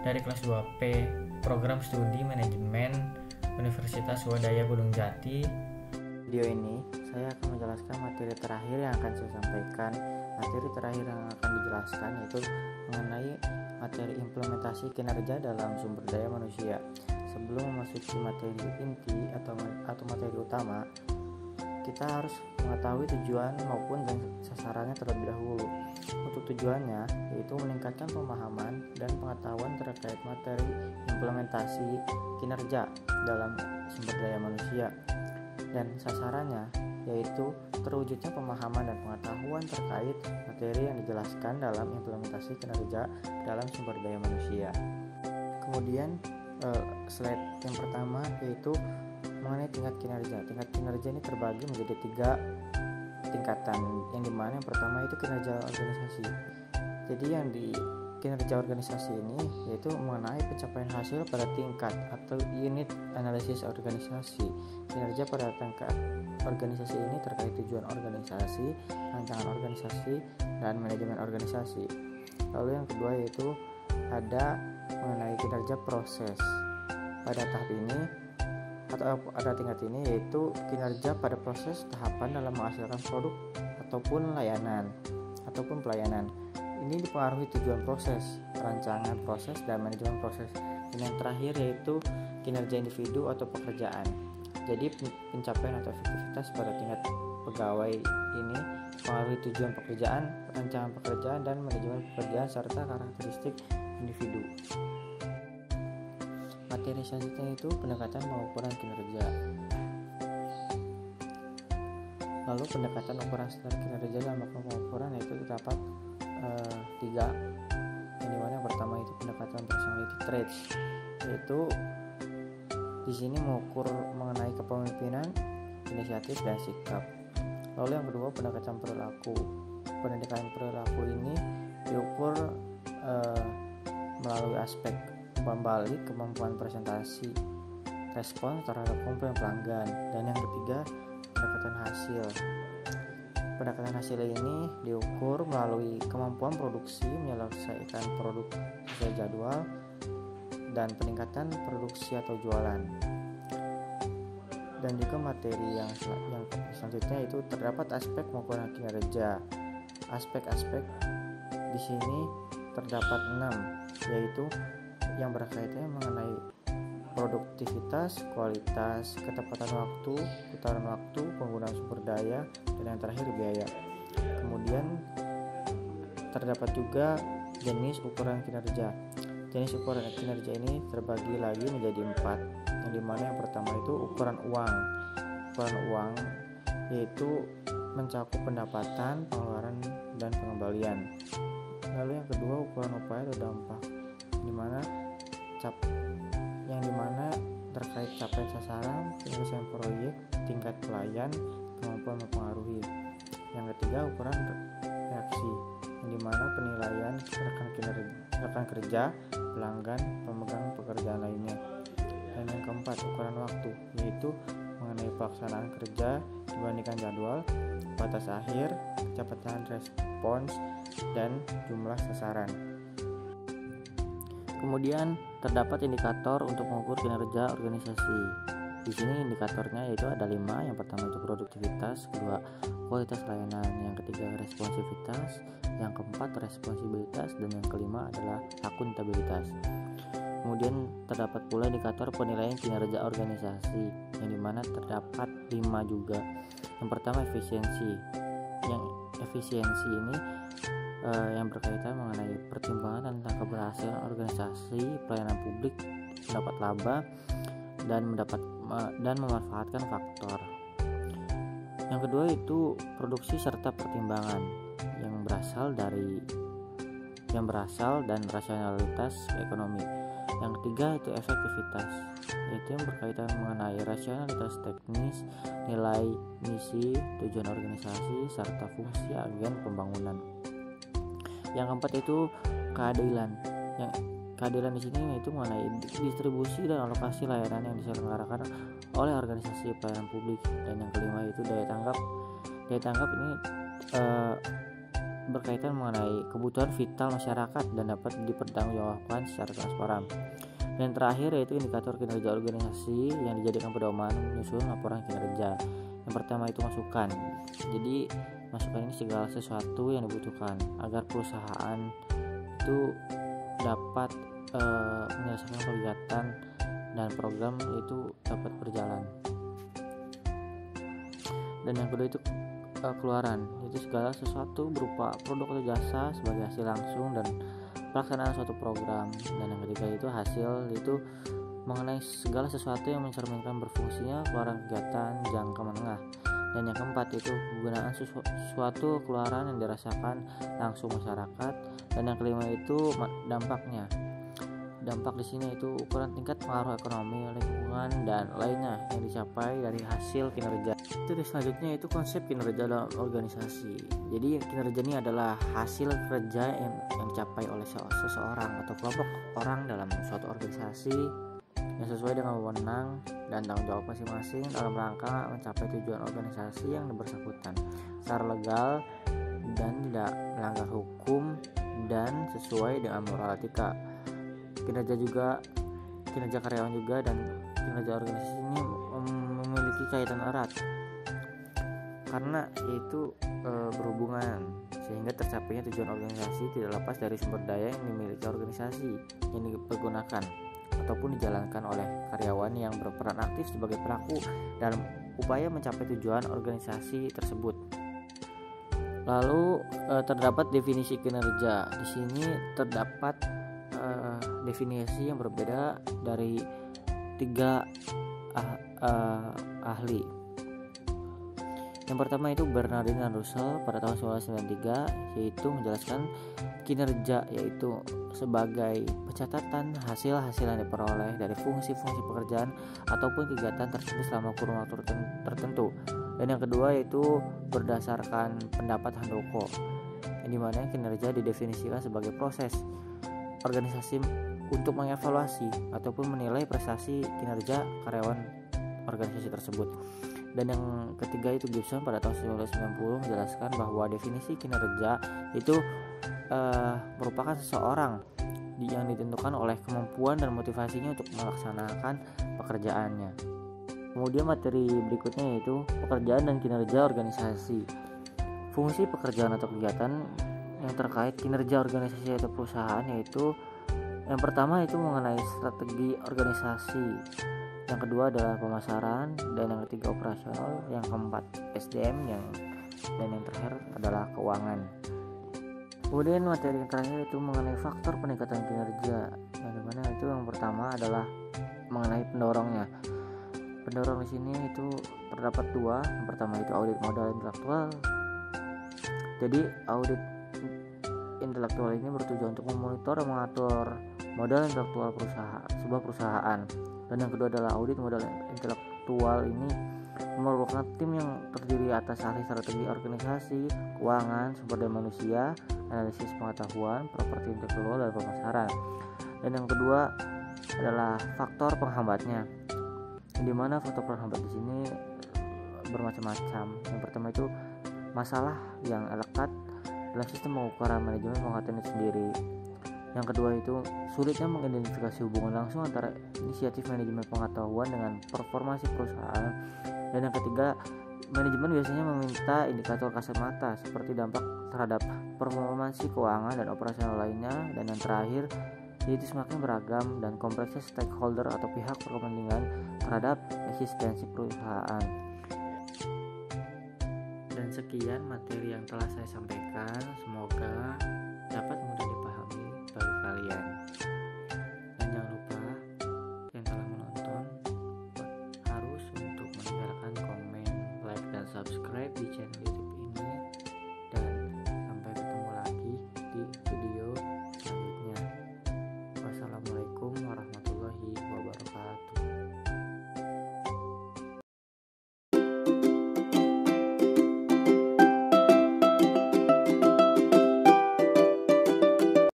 dari kelas 2P Program Studi Manajemen Universitas Swadaya Gunung Jati. Video ini saya akan menjelaskan materi terakhir yang akan saya sampaikan. Materi terakhir yang akan dijelaskan yaitu mengenai materi implementasi kinerja dalam sumber daya manusia. Sebelum memasuki materi inti atau materi utama, kita harus mengetahui tujuan maupun sasarannya terlebih dahulu. Untuk tujuannya yaitu meningkatkan pemahaman dan pengetahuan terkait materi implementasi kinerja dalam sumber daya manusia, dan sasarannya yaitu terwujudnya pemahaman dan pengetahuan terkait materi yang dijelaskan dalam implementasi kinerja dalam sumber daya manusia. Kemudian slide yang pertama yaitu mengenai tingkat kinerja. Tingkat kinerja ini terbagi menjadi 3 tingkatan, yang dimana yang pertama itu kinerja organisasi. Jadi yang di kinerja organisasi ini yaitu mengenai pencapaian hasil pada tingkat atau unit analisis organisasi. Kinerja pada tingkat organisasi ini terkait tujuan organisasi, rancangan organisasi, dan manajemen organisasi. Lalu yang kedua yaitu ada mengenai kinerja proses. Pada tahap ini atau pada tingkat ini yaitu kinerja pada proses tahapan dalam menghasilkan produk ataupun pelayanan. Ini dipengaruhi tujuan proses, rancangan proses, dan manajemen proses. Dan yang terakhir yaitu kinerja individu atau pekerjaan. Jadi pencapaian atau efektivitas pada tingkat pegawai ini mempengaruhi tujuan pekerjaan, rancangan pekerjaan, dan manajemen pekerjaan serta karakteristik individu. Materi selanjutnya itu pendekatan pengukuran kinerja. Lalu pendekatan ukuran standar kinerja dalam pengukuran yaitu terdapat 3, yang dimana yang pertama itu pendekatan personality traits, yaitu di sini mengukur mengenai kepemimpinan, inisiatif, dan sikap. Lalu yang kedua pendekatan perilaku. Pendekatan perilaku ini diukur melalui aspek umpan balik, kemampuan presentasi, respons terhadap komplain pelanggan, dan yang ketiga pendekatan hasil. Pendekatan hasil ini diukur melalui kemampuan produksi menyelesaikan produk sesuai jadwal dan peningkatan produksi atau jualan. Dan juga materi yang selanjutnya itu terdapat aspek pengukuran kinerja. Aspek-aspek di sini terdapat 6, yaitu yang berkaitan mengenai produktivitas, kualitas, ketepatan waktu, putaran waktu, penggunaan sumber daya, dan yang terakhir biaya. Kemudian terdapat juga jenis ukuran kinerja. Jenis ukuran kinerja ini terbagi lagi menjadi 4, yang dimana yang pertama itu ukuran uang. Ukuran uang yaitu mencakup pendapatan, pengeluaran, dan pengembalian. Lalu yang kedua ukuran upaya atau dampak, yang dimana terkait capaian sasaran, penyelesaian proyek, tingkat pelayan, kemampuan mempengaruhi. Yang ketiga ukuran reaksi, yang dimana penilaian rekan kerja, pelanggan, pemegang pekerjaan lainnya. Dan yang keempat ukuran waktu, yaitu mengenai pelaksanaan kerja dibandingkan jadwal, batas akhir, kecepatan respons, dan jumlah sasaran. Kemudian terdapat indikator untuk mengukur kinerja organisasi. Di sini indikatornya yaitu ada 5. Yang pertama itu produktivitas, kedua kualitas layanan, yang ketiga responsivitas, yang keempat responsibilitas, dan yang kelima adalah akuntabilitas. Kemudian terdapat pula indikator penilaian kinerja organisasi, yang dimana terdapat 5 juga. Yang pertama efisiensi. Yang efisiensi ini yang berkaitan mengenai pertimbangan tentang keberhasilan organisasi, pelayanan publik, mendapat laba, dan memanfaatkan faktor. Yang kedua itu produksi serta pertimbangan yang berasal dan rasionalitas ekonomi. Yang ketiga itu efektivitas, yaitu yang berkaitan mengenai rasionalitas teknis, nilai, misi, tujuan organisasi, serta fungsi agen pembangunan. Yang keempat itu keadilan. Yang keadilan di sini yaitu mengenai distribusi dan alokasi layanan yang diselenggarakan oleh organisasi pelayanan publik. Dan yang kelima itu daya tanggap. Daya tanggap ini berkaitan mengenai kebutuhan vital masyarakat dan dapat dipertanggungjawabkan secara transparan. Dan terakhir yaitu indikator kinerja organisasi yang dijadikan pedoman menyusun laporan kinerja. Yang pertama itu masukan. Jadi masukan ini segala sesuatu yang dibutuhkan agar perusahaan itu dapat menyelesaikan kegiatan dan program itu dapat berjalan. Dan yang kedua itu keluaran, itu segala sesuatu berupa produk atau jasa sebagai hasil langsung dan pelaksanaan suatu program. Dan yang ketiga itu hasil, itu mengenai segala sesuatu yang mencerminkan berfungsinya keluaran kegiatan jangka menengah. Dan yang keempat itu penggunaan suatu keluaran yang dirasakan langsung masyarakat. Dan yang kelima itu dampaknya. Dampak di sini itu ukuran tingkat pengaruh ekonomi, lingkungan, dan lainnya yang dicapai dari hasil kinerja. Itu selanjutnya itu konsep kinerja dalam organisasi. Jadi kinerja ini adalah hasil kerja yang dicapai oleh seseorang atau kelompok orang dalam suatu organisasi yang sesuai dengan wewenang dan tanggung jawab masing-masing dalam rangka mencapai tujuan organisasi yang bersangkutan secara legal dan tidak melanggar hukum dan sesuai dengan moral etika. Kinerja karyawan juga dan kinerja organisasi ini memiliki kaitan erat karena yaitu berhubungan, sehingga tercapainya tujuan organisasi tidak lepas dari sumber daya yang dimiliki organisasi yang dipergunakan ataupun dijalankan oleh karyawan yang berperan aktif sebagai pelaku dalam upaya mencapai tujuan organisasi tersebut. Lalu terdapat definisi kinerja. Di sini terdapat definisi yang berbeda dari 3 ahli. Yang pertama itu Bernardin dan Russell pada tahun 1993, yaitu menjelaskan kinerja yaitu sebagai pencatatan hasil-hasil yang diperoleh dari fungsi-fungsi pekerjaan ataupun kegiatan tersebut selama kurun waktu tertentu. Dan yang kedua yaitu berdasarkan pendapat Handoko, yang dimana kinerja didefinisikan sebagai proses organisasi untuk mengevaluasi ataupun menilai prestasi kinerja karyawan organisasi tersebut. Dan yang ketiga itu Gibson pada tahun 1990 menjelaskan bahwa definisi kinerja itu merupakan seseorang yang ditentukan oleh kemampuan dan motivasinya untuk melaksanakan pekerjaannya. Kemudian materi berikutnya yaitu pekerjaan dan kinerja organisasi. Fungsi pekerjaan atau kegiatan yang terkait kinerja organisasi atau perusahaan yaitu yang pertama itu mengenai strategi organisasi, yang kedua adalah pemasaran, dan yang ketiga operasional, yang keempat SDM, dan yang terakhir adalah keuangan. Kemudian materi yang terakhir itu mengenai faktor peningkatan kinerja, yang dimana itu yang pertama adalah mengenai pendorongnya. Pendorong di sini itu terdapat 2. Yang pertama itu audit modal intelektual. Jadi audit intelektual ini bertujuan untuk memonitor dan mengatur modal intelektual sebuah perusahaan. Dan yang kedua adalah audit modal intelektual ini merupakan tim yang terdiri atas ahli strategi organisasi, keuangan, sumber daya manusia, analisis pengetahuan, properti intelektual, dan pemasaran. Dan yang kedua adalah faktor penghambatnya, di mana faktor penghambat di sini bermacam-macam. Yang pertama itu masalah yang lekat dalam sistem pengukuran manajemen pengangkatan itu sendiri. Yang kedua itu sulitnya mengidentifikasi hubungan langsung antara inisiatif manajemen pengetahuan dengan performasi perusahaan. Dan yang ketiga, manajemen biasanya meminta indikator kasat mata seperti dampak terhadap performasi keuangan dan operasional lainnya. Dan yang terakhir, yaitu semakin beragam dan kompleksnya stakeholder atau pihak berkepentingan terhadap eksistensi perusahaan. Dan sekian materi yang telah saya sampaikan, semoga dapat